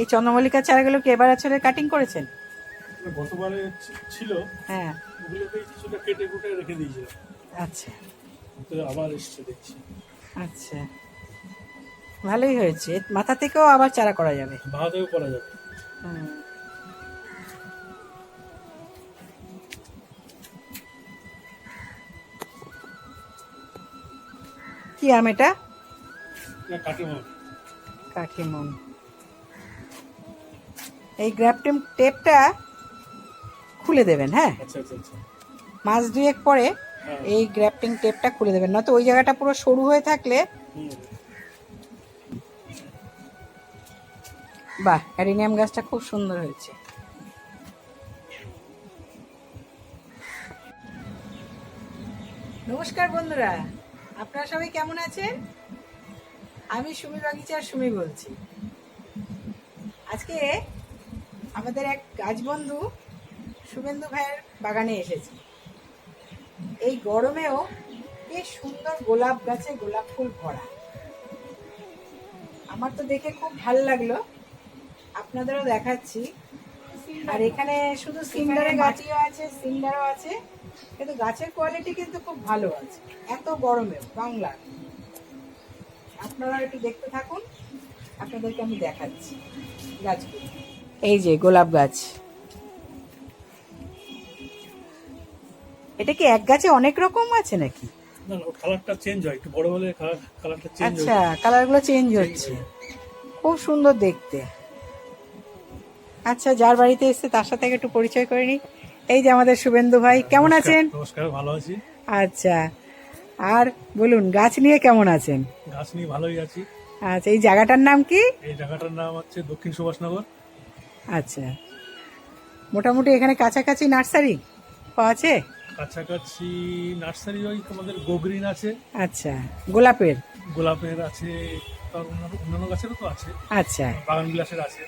এই চন্দ্রমল্লিকার চারাগুলো কি এবার আসলে কাটিং করেছেন? গতবারে ছিল, হ্যাঁ। ওগুলোকে কিছুটা কেটে কুটে রেখে দিয়েছিলাম। আচ্ছা তো আবার এসছে দেখছি। আচ্ছা, ভালোই হয়েছে। মাথা থেকেও আবার চারা করা যাবে। ভাতেও করা যাবে। হুম। কি আম এটা? কাটিমন। কাঠিমন। এই গ্রাফটিং টেপটা খুলে দেবেন, হ্যাঁ? আচ্ছা আচ্ছা আচ্ছা। মাস দুয়েক পরে হ্যাঁ। এই গ্রাফটিং টেপটা খুলে দেবেন, নয়তো ওই জায়গাটা পুরো সরু হয়ে থাকলে। হুম। বাহ, অ্যাডিনিয়াম গাছটা খুব সুন্দর হয়েছে। নমস্কার বন্ধুরা, আপনারা সবাই কেমন আছেন? আমি সুমি বাগিচার সুমি বলছি। আজকে আমাদের এক গাছ বন্ধু শুভেন্দু ভাইয়ের বাগানে এসেছি। এই গরমেও বেশ সুন্দর গোলাপ গাছে গোলাপ ফুল ভরা। আমার তো দেখে খুব ভালো লাগলো, আপনাদেরও দেখাচ্ছি। আর এখানে শুধু সিন্ডারে গাছও আছে, সিন্ডারও আছে, কিন্তু গাছের কোয়ালিটি কিন্তু খুব ভালো আছে এত গরমেও বাংলার। আপনারা একটু দেখতে থাকুন, আপনাদেরকে আমি দেখাচ্ছি গাছগুলো। এই যে গোলাপ গাছ, এটা কি এক গাছে অনেক রকম আছে নাকি? না না, কালারটা চেঞ্জ হয়, একটু বড় হলে কালারটা চেঞ্জ হয়। আচ্ছা, কালারগুলো চেঞ্জ হচ্ছে, খুব সুন্দর দেখতে। আচ্ছা, যার বাড়িতে এসছে তার সাথে একটু পরিচয় করে নিই। এই যে আমাদের শুভেন্দু ভাই, কেমন আছেন? নমস্কার, ভালো আছি। আচ্ছা, আর বলুন গাছ নিয়ে কেমন আছেন? গাছ নিয়ে ভালোই আছি। আচ্ছা, এই জায়গাটার নাম কি? এই জায়গাটার নাম হচ্ছে দক্ষিণ সুভাষনগর। আচ্ছা, মোটামুটি এখানে কাছাকাছি নার্সারি পাওয়া আছে? কাছাকাছি নার্সারি ওই তোমাদের গোগ্রিন আছে। আচ্ছা, গোলাপের? গোলাপের আছে, তার অন্যান্য গাছেরও তো আছে। আচ্ছা বাগান বিলাসের আছে।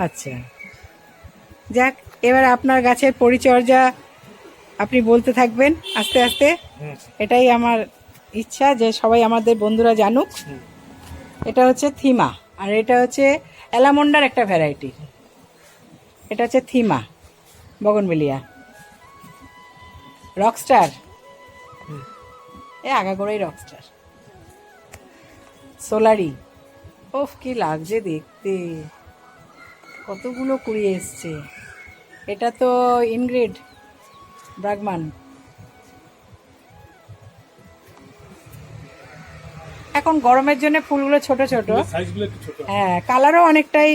আচ্ছা, যাক, এবার আপনার গাছের পরিচর্যা আপনি বলতে থাকবেন আস্তে আস্তে। হুম। এটাই আমার ইচ্ছা যে সবাই আমাদের বন্ধুরা জানুক। হুম। এটা হচ্ছে থিমা, আর এটা হচ্ছে অ্যালামন্ডার একটা ভ্যারাইটি। এটা হচ্ছে থিমা বগনভেলিয়া। রকস্টার, হুম। এ আগাগোড়াই রকস্টার। সোলারি, ওফ কি লাগছে দেখতে, কতগুলো কুড়ি এসছে। এটা তো ইনগ্রিড ব্রাগমান। এখন গরমের জন্য ফুলগুলো ছোট ছোট, সাইজগুলো একটু ছোট। হ্যাঁ, কালারও অনেকটাই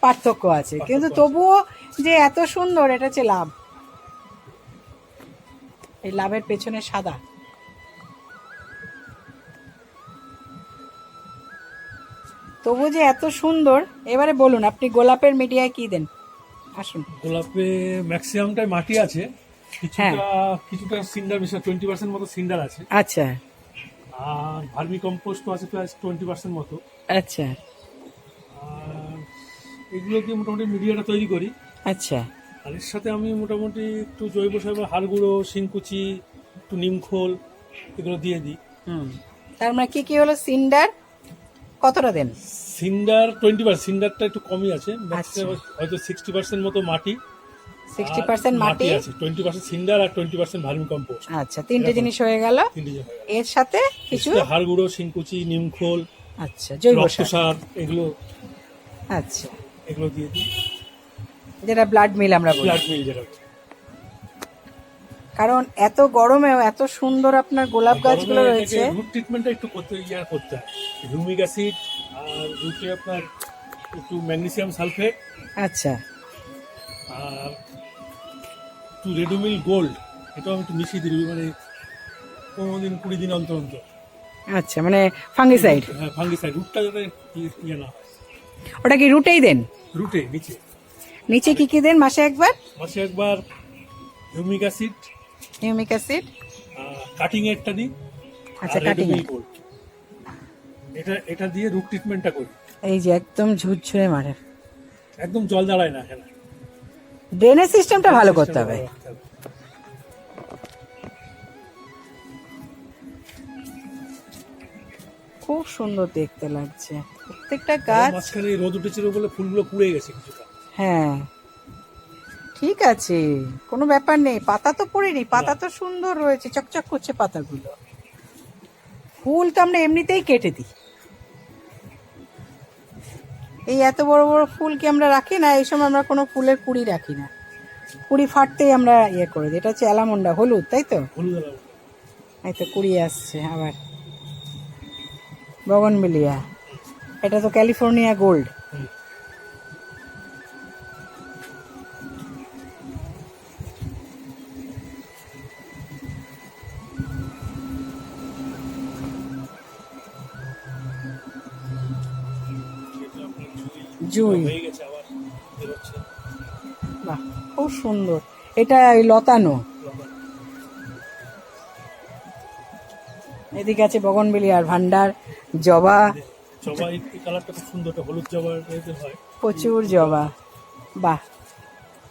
পার্থক্য আছে, কিন্তু পার্থক্য আছে। তবুও যে এত সুন্দর, এটা হচ্ছে লাভ। এই লাভের পেছনে সাদা। তবু যে এত সুন্দর। এবারে বলুন আপনি গোলাপের মিডিয়ায় কি দেন? আসুন। গোলাপে ম্যাক্সিমামটাই মাটি আছে, হ্যাঁ। কিছুটা সিন্ডার মিশা 20% মতো সিন্ডার আছে। আচ্ছা আর ভার্মি কম্পোস্ট আছে প্রায় 20% মতো। আচ্ছা আর এগুলো দিয়ে মোটামুটি মিডিয়াটা তৈরি করি। আচ্ছা আর এর সাথে আমি মোটামুটি একটু জৈব সার, হাড় গুঁড়ো, শিংকুচি, একটু নিমখোল এগুলো দিয়ে দিই। হুম, তার মানে কি কি হলো? সিন্ডার কতটা দেন? সিন্ডার 20%, সিন্ডারটা একটু কমই আছে, আচ্ছা। ম্যাক্সিমাম হয়তো 60% মতো মাটি। 60% মাটি আছে, 20% সিন্ডার আর 20% ভার্মি কম্পোস্ট। আচ্ছা, তিনটে এরকম। জিনিস হয়ে গেল। তিনটে জায়গায় এর সাথে কিছু হাড় গুঁড়ো, শিংকুচি, নিমখোল, আচ্ছা জৈব রক্ত সার। সার এগুলো আচ্ছা, এগুলো দিয়ে দিই। যেটা ব্লাড মিল আমরা বলি। ব্লাড মিল যেটা হচ্ছে। কারণ এত গরমেও এত সুন্দর আপনার গোলাপ গাছগুলো রয়েছে। রুট ট্রিটমেন্টটা একটু করতে করতে হয়। হিউমিক অ্যাসিড আর রুটে আপনার একটু ম্যাগনেসিয়াম সালফেট আচ্ছা আর একটু রেডোমিল গোল্ড, এটাও আমি একটু মিশিয়ে দিই, মানে 15 দিন 20 দিন অন্তর অন্তর। আচ্ছা, মানে ফাঙ্গিসাইড। হ্যাঁ, ফাঙ্গিসাইড, রুটটা যাতে ইয়ে না হয়। ওটা কি রুটেই দেন? রুটে নিচে। নিচে কি কি দেন মাসে একবার? মাসে একবার humic acid, humic acid. Cutting একটা দিই। আচ্ছা, আর কাটিং। রেডোমিল গোল্ড, এটা দিয়ে রুট ট্রিটমেন্টটা করি। এই যে একদম ঝুরঝুরে মারে, একদম জল দাঁড়ায় না এখানে। ড্রেনেজ সিস্টেমটা ভালো করতে হবে। খুব সুন্দর দেখতে লাগছে প্রত্যেকটা গাছ। মাঝখানে রোদ উঠেছিল বলে ফুলগুলো পুড়ে গেছে কিছুটা। হ্যাঁ ঠিক আছে, কোনো ব্যাপার নেই, পাতা তো পড়েনি, পাতা তো সুন্দর রয়েছে, চকচক করছে পাতাগুলো। ফুল তো আমরা এমনিতেই কেটে দিই, এই এত বড় বড় ফুল কি আমরা রাখি না? এই সময় আমরা কোনো ফুলের কুড়ি রাখি না, কুড়ি ফাটতেই আমরা ইয়ে করে দিই। এটা হচ্ছে অ্যালামন্ডা, হলুদ, তাই তো? হলুদ আলো। এই তো কুড়ি আসছে আবার। বগনভিলিয়া, এটা তো ক্যালিফোর্নিয়া গোল্ড। হুম। এটা আপনার জুই, হয়ে গেছে, আবার বেরোচ্ছে। বাহ খুব সুন্দর। এটা ওই লতানো। এদিকে আছে বগনভিলিয়ার ভান্ডার, জবা, জবা, এই কালারটা খুব সুন্দর, এটা হলুদ জবা টাইপের হয়। প্রচুর জবা। বাহ,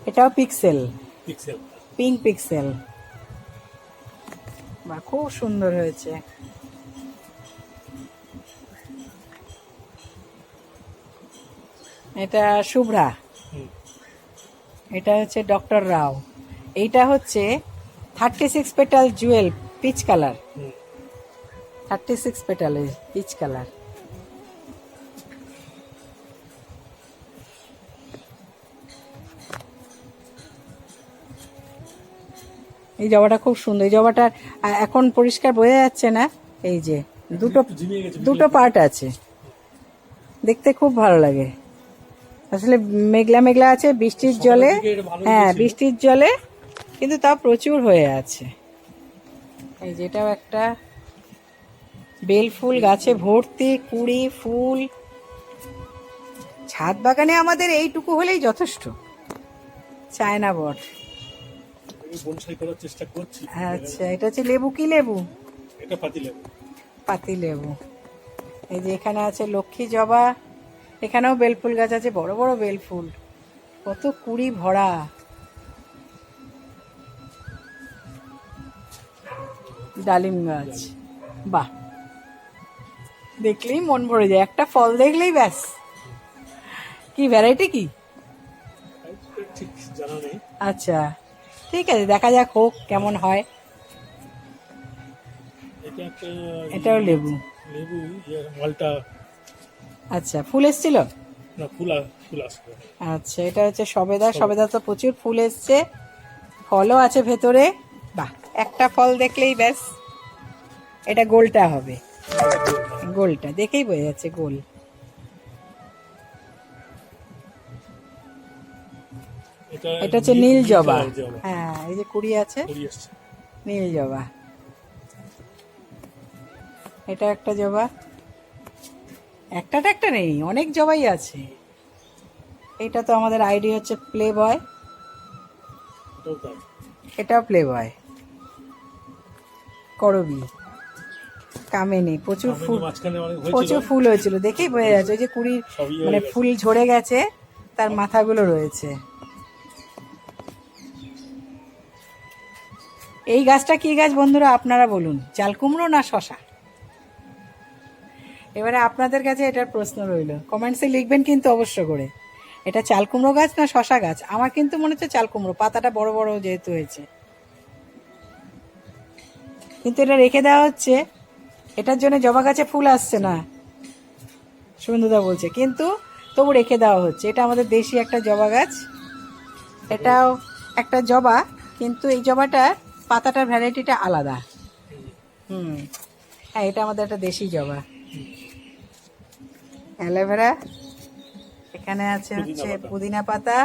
এটাও পিক্সেল, পিক্সেল। Pink pixel. বাহ খুব সুন্দর হয়েছে। এটা শুভ্রা, হুম। এটা হচ্ছে ডক্টর রাও। এইটা হচ্ছে 36 পেটাল জুয়েল, পিচ কালার, হুম। 36 পেটালে পিচ কালার। এই জবাটা খুব সুন্দর, এই জবাটার এখন পরিষ্কার বোঝা যাচ্ছে না, এই যে দুটো একটু ঝিমিয়ে গেছে, দুটো পার্ট আছে, দেখতে খুব ভালো লাগে। আসলে মেঘলা মেঘলা আছে বৃষ্টির জলে, সকালের দিকে এটা ভালোই হ্যাঁ হয়েছিল। বৃষ্টির জলে, কিন্তু তাও প্রচুর হয়ে আছে। এই যেটাও একটা বেল ফুল, গাছে ভর্তি কুড়ি ফুল। ছাদ বাগানে আমাদের এইটুকু হলেই যথেষ্ট। চায়না বট। আমি বনসাই করার চেষ্টা করছি। আচ্ছা, এটা হচ্ছে লেবু, কি লেবু? এটা পাতি লেবু। পাতি লেবু। এই যে এখানে আছে লক্ষ্মী জবা, এখানেও বেলফুল গাছ আছে, বড় বড় বেলফুল, কত কুড়ি ভরা। ডালিম গাছ, বাহ দেখলেই মন ভরে যায়, একটা ফল দেখলেই ব্যাস। কি ভ্যারাইটি কি? ঠিক জানা নেই। আচ্ছা ঠিক আছে, দেখা যাক, হোক কেমন হয়। এটা একটা এটাও লেবু। লেবু, মালটা। আচ্ছা ফুল এসছিল? না, ফুল আসবে। আচ্ছা, এটা হচ্ছে সবেদা, সবেদা তো প্রচুর ফুল এসছে, ফলও আছে ভেতরে। বাহ, একটা ফল দেখলেই ব্যাস। এটা গোলটা হবে, গোলটা দেখেই বোঝা যাচ্ছে গোল। এটা হচ্ছে নীল জবা, হ্যাঁ এই যে কুড়ি আছে, নীল জবা। এটা একটা জবা, একটা নেই, অনেক জবাই আছে। এটা তো আমাদের আইডি হচ্ছে প্লে বয়, এটাও প্লে বয়। করবি, কামেনি, প্রচুর ফুল, প্রচুর ফুল হয়েছিল, দেখেই বোঝা যাচ্ছে। ওই যে কুড়ির মানে ফুল ঝরে গেছে, তার মাথাগুলো রয়েছে। এই গাছটা কি গাছ বন্ধুরা আপনারা বলুন, চাল কুমড়ো না শশা? এবারে আপনাদের কাছে এটার প্রশ্ন রইল, কমেন্টসে লিখবেন কিন্তু অবশ্য করে, এটা চাল কুমড়ো গাছ না শশা গাছ? আমার কিন্তু মনে হচ্ছে চাল কুমড়ো, পাতাটা বড় বড় যেহেতু হয়েছে। কিন্তু এটা রেখে দেওয়া হচ্ছে, এটার জন্য জবা গাছে ফুল আসছে না, সুন্দরদা বলছে, কিন্তু তবু রেখে দেওয়া হচ্ছে। এটা আমাদের দেশি একটা জবা গাছ, এটাও একটা জবা, কিন্তু এই জবাটা পাতাটার ভ্যারাইটিটা আলাদা। হ্যাঁ, এটা আমাদের একটা দেশি জবা। অ্যালোভেরা, এখানে আছে হচ্ছে পুদিনা পাতা।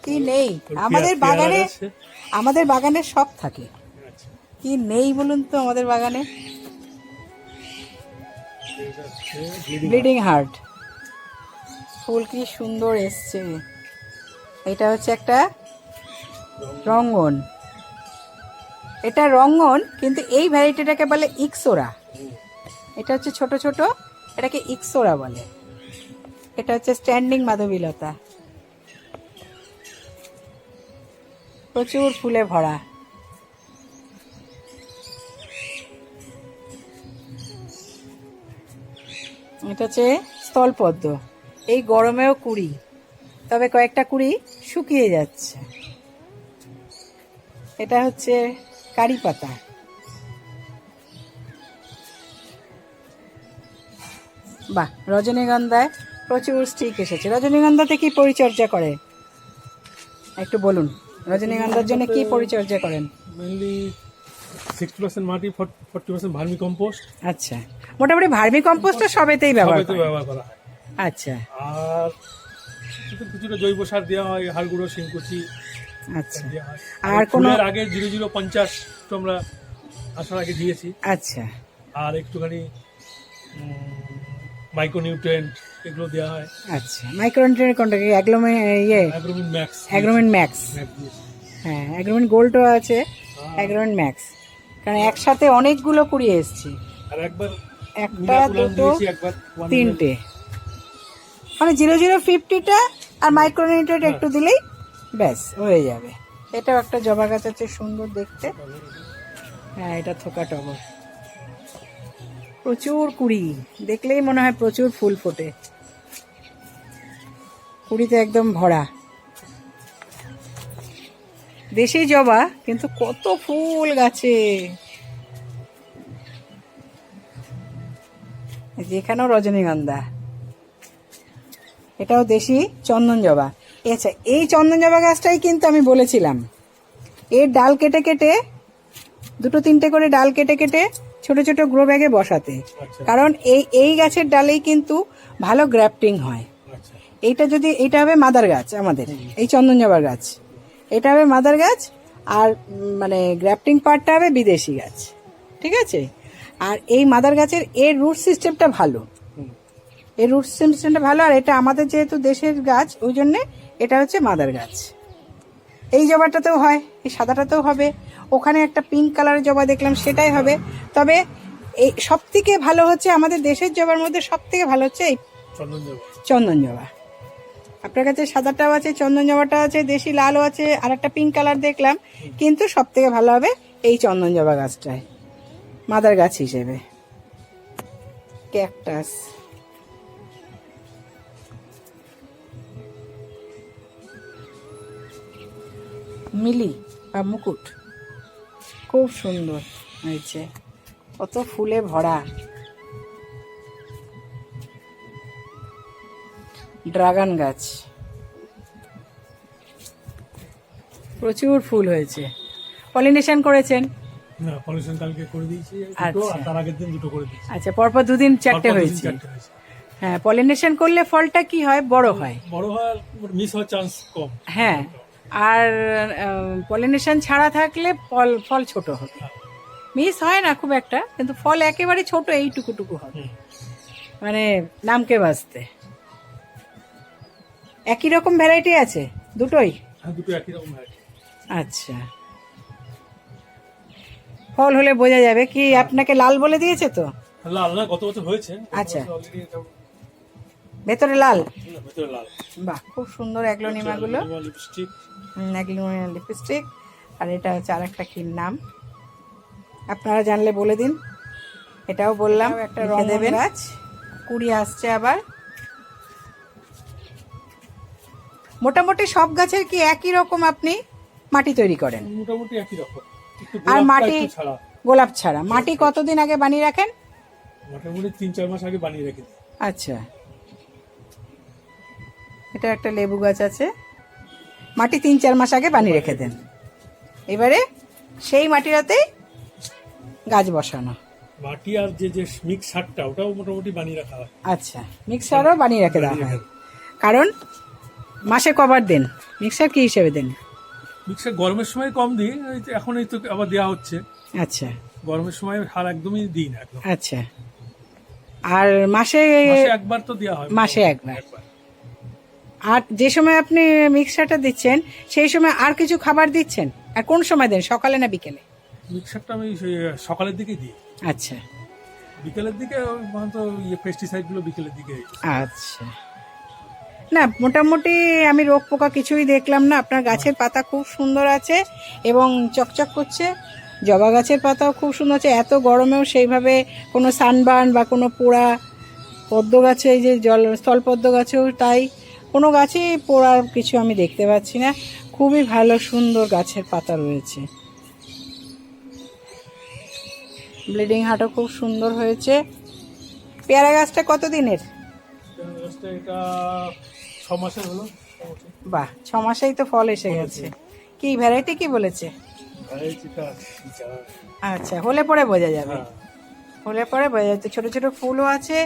কি নেই আমাদের বাগানে? আমাদের বাগানে সব থাকে, কি নেই বলুন তো আমাদের বাগানে? ব্লিডিং হার্ট ফুল কি সুন্দর এসছে। এটা হচ্ছে একটা রঙ্গন, এটা রঙ্গন, কিন্তু এই ভ্যারাইটিটাকে বলে ইক্সোরা। এটা হচ্ছে ছোট ছোট, এটাকে ইক্সোরা বলে। এটা হচ্ছে স্ট্যান্ডিং মাধবীলতা, প্রচুর ফুলে ভরা। এটা হচ্ছে স্থলপদ্ম, এই গরমেও কুড়ি, তবে কয়েকটা কুড়ি শুকিয়ে যাচ্ছে। এটা হচ্ছে কারি পাতা, বাহ, রজনীগন্ধায় প্রচুর স্টিক এসেছে। রজনীগন্ধাতে কি পরিচর্যা করে একটু বলুন, রজনীগন্ধার জন্য কি পরিচর্যা করেন? মেনলি 60% মাটি, 40% ভার্মি কম্পোস্ট। আচ্ছা, মোটামুটি ভার্মি কম্পোস্টটা সবেতেই ব্যবহার সবেতে করেন? ব্যবহার করা হয়। আচ্ছা আর কিছুটা জৈব সার দেওয়া হয়, হাড় গুঁড়ো, শিংকুচি আচ্ছা। দেওয়া হয়। আর কোনো ফুলের আগে 0050 তো আমরা আসার আগে দিয়েছি। আচ্ছা আর একটুখানি মাইক্রোনিউট্রিয়েন্ট এগুলো দেওয়া হয়। আচ্ছা, মাইক্রোনিউট্রিয়েন্ট কোনটা কি? অ্যাগ্রোমিন ম্যাক্স। অ্যাগ্রোমিন ম্যাক্স, হ্যাঁ অ্যাগ্রোমিন গোল্ডও আছে, অ্যাগ্রোমিন ম্যাক্স। কারণ একসাথে অনেকগুলো কুড়িয়ে এসেছি, আর একবার একটা দুটো দিয়েছি, একবার তিনটে, মানে 0050টা আর মাইক্রোনিউট্রিয়েন্ট একটু দিলেই ব্যাস হয়ে যাবে। এটাও একটা জবা গাছ আছে, সুন্দর দেখতে। হ্যাঁ, এটা থোকা টগর, প্রচুর কুড়ি, দেখলেই মনে হয় প্রচুর ফুল ফোটে, কুড়িতে একদম ভরা। দেশি জবা, কিন্তু কত ফুল গাছে। যেখানেও রজনীগন্ধা, এটাও দেশি চন্দন জবা। আচ্ছা, এই চন্দন জবা গাছটাই কিন্তু আমি বলেছিলাম এর ডাল কেটে কেটে, দুটো তিনটে করে ডাল কেটে কেটে ছোট ছোট গ্রো ব্যাগে বসাতে, আচ্ছা। কারণ এই গাছের ডালেই কিন্তু ভালো গ্রাফটিং হয়। আচ্ছা। এটা হবে মাদার গাছ আমাদের, এই চন্দন জবার গাছ, এটা হবে মাদার গাছ, আর মানে গ্রাফটিং পার্টটা হবে বিদেশি গাছ, ঠিক আছে? আর এই মাদার গাছের এর রুট সিস্টেমটা ভালো, এর রুট সিস্টেমটা ভালো, আর এটা আমাদের যেহেতু দেশের গাছ, ওই জন্যে এটা হচ্ছে মাদার গাছ। এই জবাটাতেও হয়, এই সাদাটাতেও হবে, ওখানে একটা পিঙ্ক কালারের জবা দেখলাম সেটাই হবে। তবে এই সব থেকে ভালো হচ্ছে আমাদের দেশের জবার মধ্যে সব থেকে ভালো হচ্ছে এই চন্দন জবা। আপনার কাছে সাদাটাও আছে, চন্দন জবাটা আছে, দেশি লালও আছে, আর একটা পিঙ্ক কালার দেখলাম, কিন্তু সব থেকে ভালো হবে এই চন্দন জবা গাছটায় মাদার গাছ হিসেবে। ক্যাকটাস, মিলি বা মুকুট, খুব সুন্দর হয়েছে, কত ফুলে ভরা। ড্রাগন গাছ, প্রচুর ফুল হয়েছে। পলিনেশন করেছেন? না, পলিনেশন কালকে করে দিয়েছি, আচ্ছা। তার আগের দিন দুটো করে দিয়েছি। আচ্ছা, পরপর দুদিন চারটে হয়েছে। হ্যাঁ, পলিনেশন করলে ফলটা কি হয়, বড় হয়, মিস হওয়ার চান্স কম। হ্যাঁ, আর পলিনেশন ছাড়া থাকলে ফল ছোট হবে, মিস হয় না খুব একটা, কিন্তু ফল একেবারে ছোট, এইটুকুটুকু হবে, মানে নামকে বাঁচতে। একই রকম ভ্যারাইটি আছে দুটোই? হ্যাঁ, দুটো একই রকম ভ্যারাইটি। আচ্ছা, ফল হলে বোঝা যাবে। কি আপনাকে লাল বলে দিয়েছে তো? লাল না, গত বছর হয়েছে। আচ্ছা, ভেতরে লাল, ভেতরে লাল। বাহ, খুব সুন্দর অ্যাগ্লোনিমা গুলো, লিপস্টিক, অ্যাগ্লোনিমা লিপস্টিক। আর এটা হচ্ছে আর একটা কি নাম, আপনারা জানলে বলে দিন। এটাও বললাম, একটা রং দেবেন গাছ, কুড়ি আসছে আবার। মোটামুটি সব গাছের কি একই রকম আপনি মাটি তৈরি করেন? মোটামুটি একই রকম, আর মাটি গোলাপ ছাড়া মাটি কতদিন আগে বানিয়ে রাখেন? মোটামুটি 3-4 মাস আগে বানিয়ে রেখে দিই। আচ্ছা, এটা একটা লেবু গাছ আছে, মাটি 3-4 মাস আগে বানিয়ে রেখে দেন, এবারে সেই মাটিরাতেই গাছ বসানো। মাটি আর যে মিক্স সারটা, ওটাও মোটামুটি বানিয়ে রাখা হয়। আচ্ছা, মিক্সারও বানিয়ে রেখে দেওয়া হয়, কারণ মাসে কবার দেন মিক্সার, কি হিসেবে দেন? মিক্সার গরমের সময় কম দিই, এখন এই তো আবার দেওয়া হচ্ছে। আচ্ছা, গরমের সময় হার একদমই দিই না একদম। আচ্ছা, আর মাসে একবার তো দেওয়া হয়, মাসে একবার। আর যে সময় আপনি মিক্সারটা দিচ্ছেন সেই সময় আর কিছু খাবার দিচ্ছেন? আর কোন সময় দেন, সকালে না বিকেলে? মিক্সারটা আমি সকালের দিকে দিই। আচ্ছা, বিকেলের দিকে পেস্টিসাইড গুলো বিকেলের দিকে। আচ্ছা, না মোটামুটি আমি রোগ পোকা কিছুই দেখলাম না। আপনার গাছের পাতা খুব সুন্দর আছে এবং চকচক করছে, জবা গাছের পাতাও খুব সুন্দর আছে। এত গরমেও সেইভাবে কোনো সানবার্ন বা কোনো পোড়া পদ্ম গাছে এই যে স্থলপদ্ম গাছেও তাই, কোনো গাছেই পোড়ার কিছু আমি দেখতে পাচ্ছি না। খুবই ভালো সুন্দর গাছের পাতা রয়েছে। ব্লিডিং হার্টও খুব সুন্দর হয়েছে। পেয়ারা গাছটা কত দিনের? এটা 6 মাসের হলো। বাহ, 6 মাসেই তো ফল এসে গেছে। কি ভ্যারাইটি কি বলেছে? আচ্ছা, হলে পরে বোঝা যাবে। হলে পরে বোঝা যাবে। ছোট ছোট ফুলও আছে,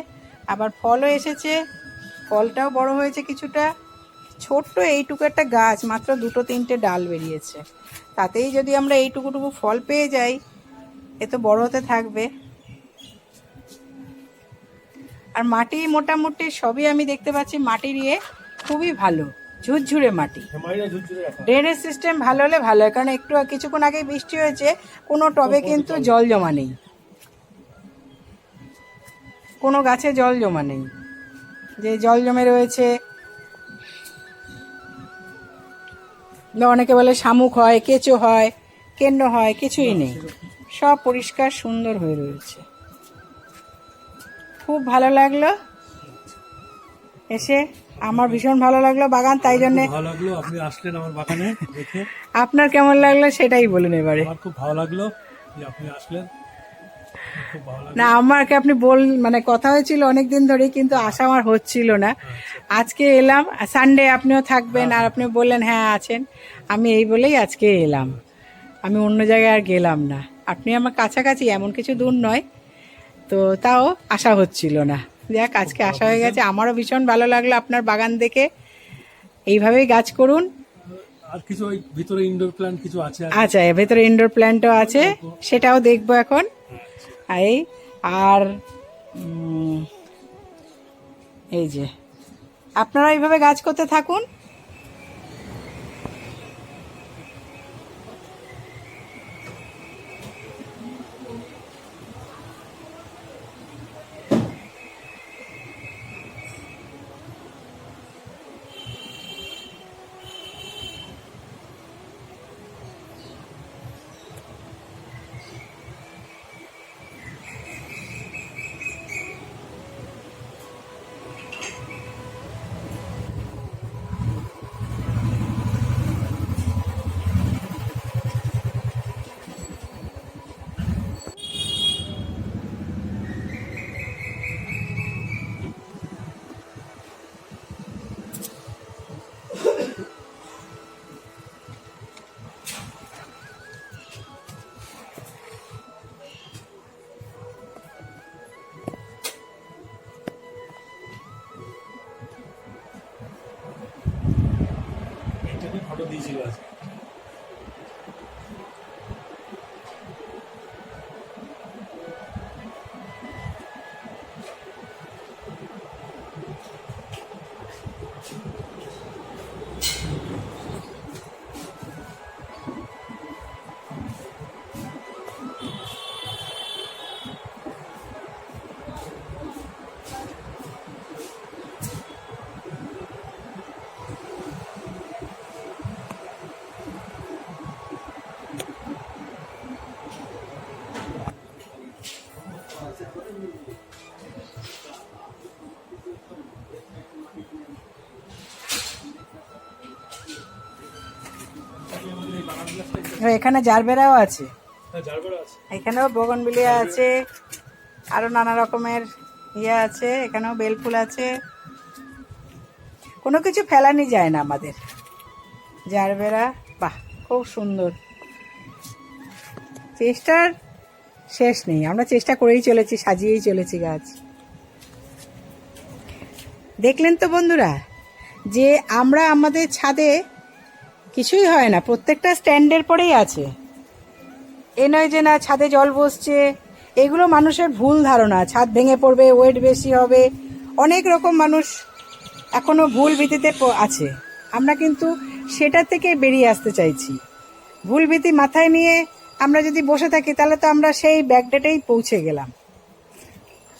আবার ফলও এসেছে, ফলটাও বড় হয়েছে কিছুটা। ছোট্ট এইটুকু একটা গাছ, মাত্র 2-3টে ডাল বেরিয়েছে, তাতেই যদি আমরা এইটুকুটুকু ফল পেয়ে যাই, এ তো বড় হতে থাকবে। আর মাটি মোটামুটি সবই আমি দেখতে পাচ্ছি মাটির ইয়ে খুবই ভালো, ঝুরঝুরে মাটি। ড্রেনেজ সিস্টেম ভালো হলে ভালো হয়, কারণ একটু কিছুক্ষণ আগে বৃষ্টি হয়েছে, কোনো টবে কিন্তু জল জমা নেই, কোনো গাছে জল জমা নেই যে জল জমে রয়েছে। অনেকে বলে শামুক হয়, কেঁচো হয়, কেন্ন হয়, কিছুই নেই, সব পরিষ্কার সুন্দর হয়ে রয়েছে। খুব ভালো লাগলো এসে, আমার ভীষণ ভালো লাগলো বাগান, তাই জন্য ভালো লাগলো আপনি আসলেন আমার বাগানে দেখে। আপনার কেমন লাগলো সেটাই বলুন এবারে। আমার খুব ভালো লাগলো যে আপনি আসলেন, খুব ভালো লাগলো। না, আমাকে আপনি মানে কথা হয়েছিল অনেকদিন ধরেই, কিন্তু আসা আমার হচ্ছিল না। আজকে এলাম, সানডে আপনিও থাকবেন, আর আপনি বললেন হ্যাঁ আছেন, আমি এই বলেই আজকে এলাম। আমি অন্য জায়গায় আর গেলাম না। আপনি আমার কাছাকাছি, এমন কিছু দূর নয়, তো তাও আসা হচ্ছিল না। যাক, আজকে আসা হয়ে গেছে। আমারও ভীষণ ভালো লাগলো আপনার বাগান দেখে। এইভাবেই গাছ করুন। আর কিছু ওই ভিতরে ইনডোর প্ল্যান্ট কিছু আছে। আচ্ছা, এর ভেতরে ইনডোর প্ল্যান্টও আছে, সেটাও দেখবো এখন। এই আর এই যে আপনারা এইভাবে গাছ করতে থাকুন। ফটো দিয়েছিল আজকে। এখানে জারবেরাও আছে, জারবেরা আছে, এখানেও বোগনভিলিয়া আছে, আরো নানা রকমের ইয়ে আছে, এখানেও বেলফুল আছে। কোনো কিছু ফেলানি যায় না আমাদের। জারবেরা, বাহ, খুব সুন্দর। চেষ্টার শেষ নেই, আমরা চেষ্টা করেই চলেছি, সাজিয়েই চলেছি গাছ। দেখলেন তো বন্ধুরা, যে আমরা আমাদের ছাদে কিছুই হয় না, প্রত্যেকটা স্ট্যান্ডের পরেই আছে। এ নয় যে না ছাদে জল বসছে, এগুলো মানুষের ভুল ধারণা। ছাদ ভেঙে পড়বে, ওয়েট বেশি হবে, অনেক রকম মানুষ এখনো ভুল ভীতিতে আছে। আমরা কিন্তু সেটা থেকে বেরিয়ে আসতে চাইছি। ভুল ভীতি মাথায় নিয়ে আমরা যদি বসে থাকি, তাহলে তো আমরা সেই ব্যাকডেটেই পৌঁছে গেলাম।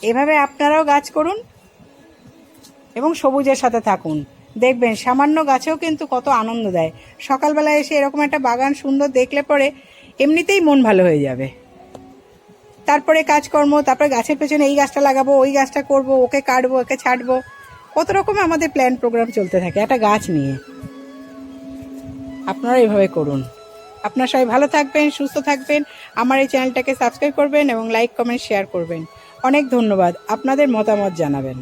এভাবে আপনারাও গাছ করুন এবং সবুজের সাথে থাকুন, দেখবেন সামান্য গাছেও কিন্তু কত আনন্দ দেয়। সকালবেলা এসে এরকম একটা বাগান সুন্দর দেখলে পরে এমনিতেই মন ভালো হয়ে যাবে। তারপরে কাজকর্ম, তারপরে গাছের পেছনে এই গাছটা লাগাবো, ওই গাছটা করব, ওকে কাটবো, ওকে ছাড়বো, কত রকম আমাদের প্ল্যান প্রোগ্রাম চলতে থাকে একটা গাছ নিয়ে। আপনারা এইভাবে করুন। আপনারা সবাই ভালো থাকবেন, সুস্থ থাকবেন, আমার এই চ্যানেলটাকে সাবস্ক্রাইব করবেন এবং লাইক কমেন্ট শেয়ার করবেন। অনেক ধন্যবাদ, আপনাদের মতামত জানাবেন।